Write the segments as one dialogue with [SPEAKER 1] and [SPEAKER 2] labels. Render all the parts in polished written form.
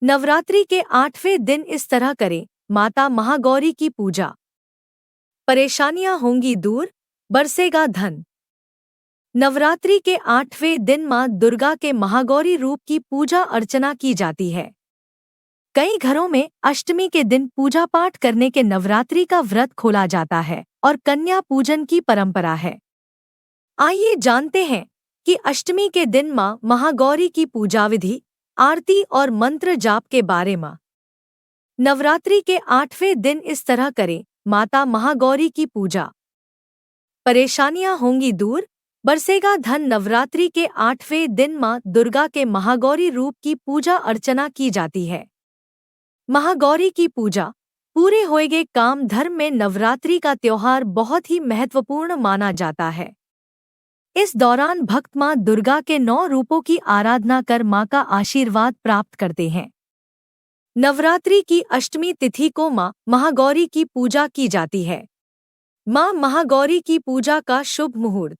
[SPEAKER 1] नवरात्रि के 8वें दिन इस तरह करें माता महागौरी की पूजा। परेशानियां होंगी दूर, बरसेगा धन। नवरात्रि के 8वें दिन मां दुर्गा के महागौरी रूप की पूजा अर्चना की जाती है। कई घरों में अष्टमी के दिन पूजा पाठ करने के नवरात्रि का व्रत खोला जाता है और कन्या पूजन की परंपरा है। आइए जानते हैं कि अष्टमी के दिन मां महागौरी की पूजा विधि, आरती और मंत्र जाप के बारे में। नवरात्रि के 8वें दिन इस तरह करें माता महागौरी की पूजा। परेशानियां होंगी दूर, बरसेगा धन। नवरात्रि के 8वें दिन मां दुर्गा के महागौरी रूप की पूजा अर्चना की जाती है। महागौरी की पूजा पूरे होएगे काम धर्म में नवरात्रि का त्योहार बहुत ही महत्वपूर्ण माना जाता है। इस दौरान भक्त मां दुर्गा के 9 रूपों की आराधना कर मां का आशीर्वाद प्राप्त करते हैं। नवरात्रि की अष्टमी तिथि को मां महागौरी की पूजा की जाती है। मां महागौरी की पूजा का शुभ मुहूर्त।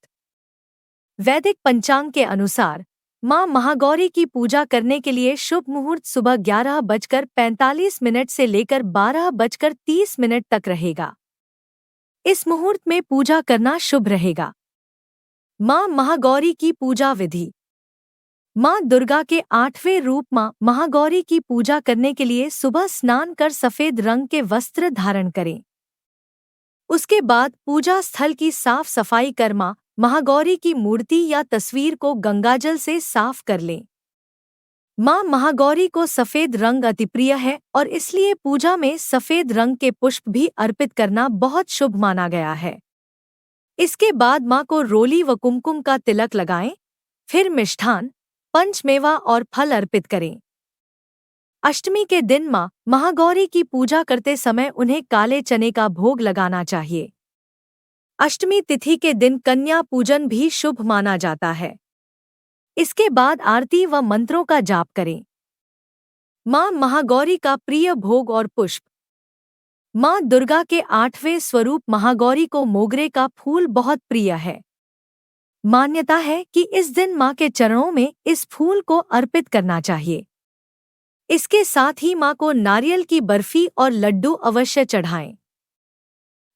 [SPEAKER 1] वैदिक पंचांग के अनुसार मां महागौरी की पूजा करने के लिए शुभ मुहूर्त सुबह 11:45 से लेकर 12:30 तक रहेगा। इस मुहूर्त में पूजा करना शुभ रहेगा। मां महागौरी की पूजा विधि। मां दुर्गा के 8वें रूप मां महागौरी की पूजा करने के लिए सुबह स्नान कर सफेद रंग के वस्त्र धारण करें। उसके बाद पूजा स्थल की साफ सफाई कर मां महागौरी की मूर्ति या तस्वीर को गंगाजल से साफ कर लें। मां महागौरी को सफेद रंग अति प्रिय है और इसलिए पूजा में सफेद रंग के पुष्प भी अर्पित करना बहुत शुभ माना गया है। इसके बाद मां को रोली व कुमकुम का तिलक लगाएं, फिर मिष्ठान, पंचमेवा और फल अर्पित करें। अष्टमी के दिन मां महागौरी की पूजा करते समय उन्हें काले चने का भोग लगाना चाहिए। अष्टमी तिथि के दिन कन्या पूजन भी शुभ माना जाता है। इसके बाद आरती व मंत्रों का जाप करें। मां महागौरी का प्रिय भोग और पुष्प। मां दुर्गा के 8वें स्वरूप महागौरी को मोगरे का फूल बहुत प्रिय है। मान्यता है कि इस दिन मां के चरणों में इस फूल को अर्पित करना चाहिए। इसके साथ ही मां को नारियल की बर्फी और लड्डू अवश्य चढ़ाएं,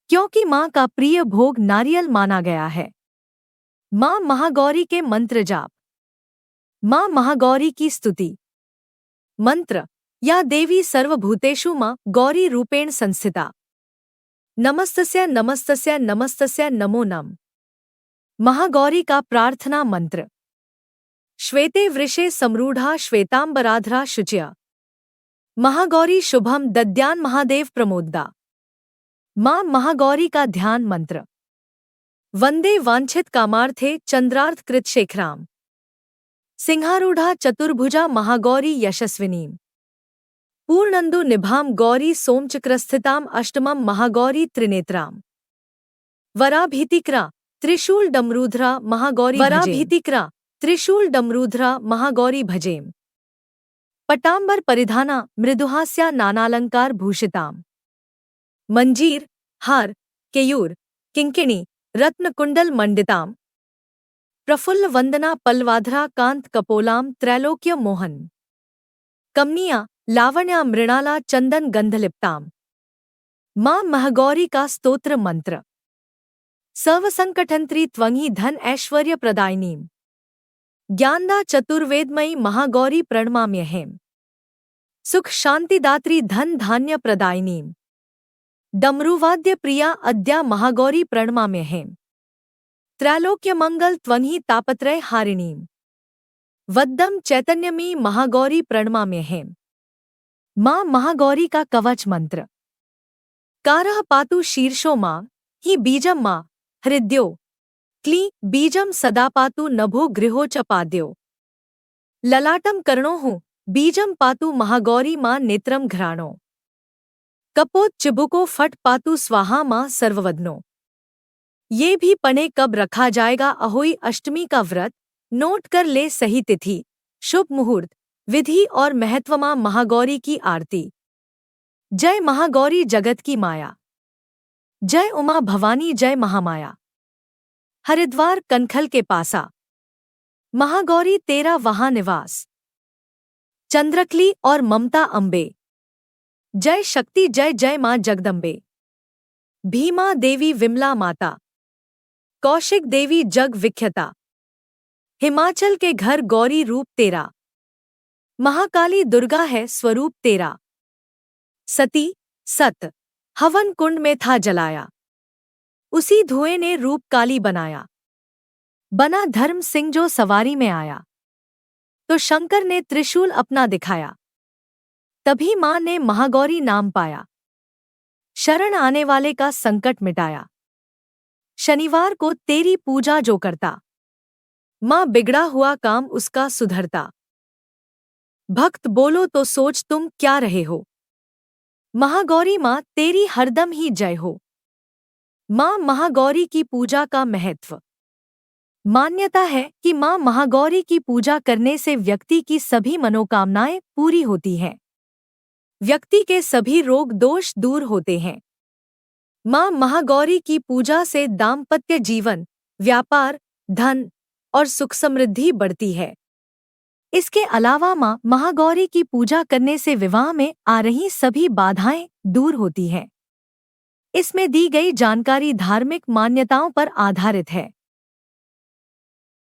[SPEAKER 1] क्योंकि मां का प्रिय भोग नारियल माना गया है। मां महागौरी के मंत्र जाप। मां महागौरी की स्तुति। मंत्र। या देवी सर्वभूतेषु मां गौरी रूपेण संस्थिता। नमस्तस्य नमस्तस्य नमस्तस्य नमो नमः। महागौरी का प्रार्थना मंत्र। श्वेते वृषे समरूढ़ा श्वेतांबराधरा शुच्या। महागौरी शुभम दद्यान महादेव प्रमोदा। मां महागौरी का ध्यान मंत्र। वंदे वांछित कामार्थे चंद्रार्थ कृत शेखराम। सिंहारूढ़ा चतुर्भुजा महागौरी यशस्विनीम। पूर्णंदु निभाम गौरी सोमचक्रस्थिताम अष्टमम महागौरी त्रिनेत्राम। वराभीतिक्रा त्रिशूल डमरूधरा महागौरी वराभीतिक्रा त्रिशूल डमरूधरा महागौरी भजेम। पटांबर परिधाना मृदुहास्या नानालंकार भूषिताम। मंजीर, हार, केयूर, किंकिणी, रत्नकुंडल मंडिताम। प्रफुल्ल वंदना पल्वाधरा कांत कपोलाम त्रैलोक्य मोहन। कमनिया लावण्या मृणाला चंदन गंधलिप्ताम। मां महागौरी का स्तोत्र मंत्र। सर्वसंकटहंत्री त्वंगी धन ऐश्वर्य प्रदायिनीम। ज्ञानदा चतुर्वेदमयी महागौरी प्रणमाम्यहेम। सुख शांतिदात्री धन धान्य प्रदायिनीम। डमरुवाद्य प्रिया अद्या महागौरी प्रणमाम्यहेम। त्रैलोक्य मंगल त्वंही तापत्रय हारिणीम। वद्दम चैतन्यमी महागौरी प्रणमाम्यहेम। मां महागौरी का कवच मंत्र। कारः पातु शीर्षो मां ही बीजम मां हृद्यो। क्ली बीजम सदा पातु नभो गृहो च पाद्यो। ललाटम कर्णोः बीजम पातु महागौरी मां नेत्रम घ्राणो। कपोत चिबुको फट पातु स्वाहा मां सर्ववदनो। ये भी पढ़े कब रखा जाएगा अहोई अष्टमी का व्रत। नोट कर ले सही तिथि, शुभ मुहूर्त, विधि और महत्व। मां महागौरी की आरती। जय महागौरी जगत की माया। जय उमा भवानी जय महामाया। हरिद्वार कनखल के पासा। महागौरी तेरा वहां निवास। चंद्रकली और ममता अम्बे। जय शक्ति जय जय मां जगदम्बे। भीमा देवी विमला माता। कौशिक देवी जग विख्याता। हिमाचल के घर गौरी रूप तेरा। महाकाली दुर्गा है स्वरूप तेरा। सती सत हवन कुंड में था जलाया, उसी धुएं ने रूप काली बनाया। बना धर्म सिंह जो सवारी में आया, तो शंकर ने त्रिशूल अपना दिखाया। तभी मां ने महागौरी नाम पाया, शरण आने वाले का संकट मिटाया। शनिवार को तेरी पूजा जो करता, मां बिगड़ा हुआ काम उसका सुधरता। भक्त बोलो तो सोच तुम क्या रहे हो, महागौरी मां तेरी हरदम ही जय हो। मां महागौरी की पूजा का महत्व। मान्यता है कि मां महागौरी की पूजा करने से व्यक्ति की सभी मनोकामनाएं पूरी होती हैं, व्यक्ति के सभी रोग दोष दूर होते हैं। मां महागौरी की पूजा से दाम्पत्य जीवन, व्यापार, धन और सुख समृद्धि बढ़ती है। इसके अलावा मां महागौरी की पूजा करने से विवाह में आ रही सभी बाधाएं दूर होती हैं। इसमें दी गई जानकारी धार्मिक मान्यताओं पर आधारित है।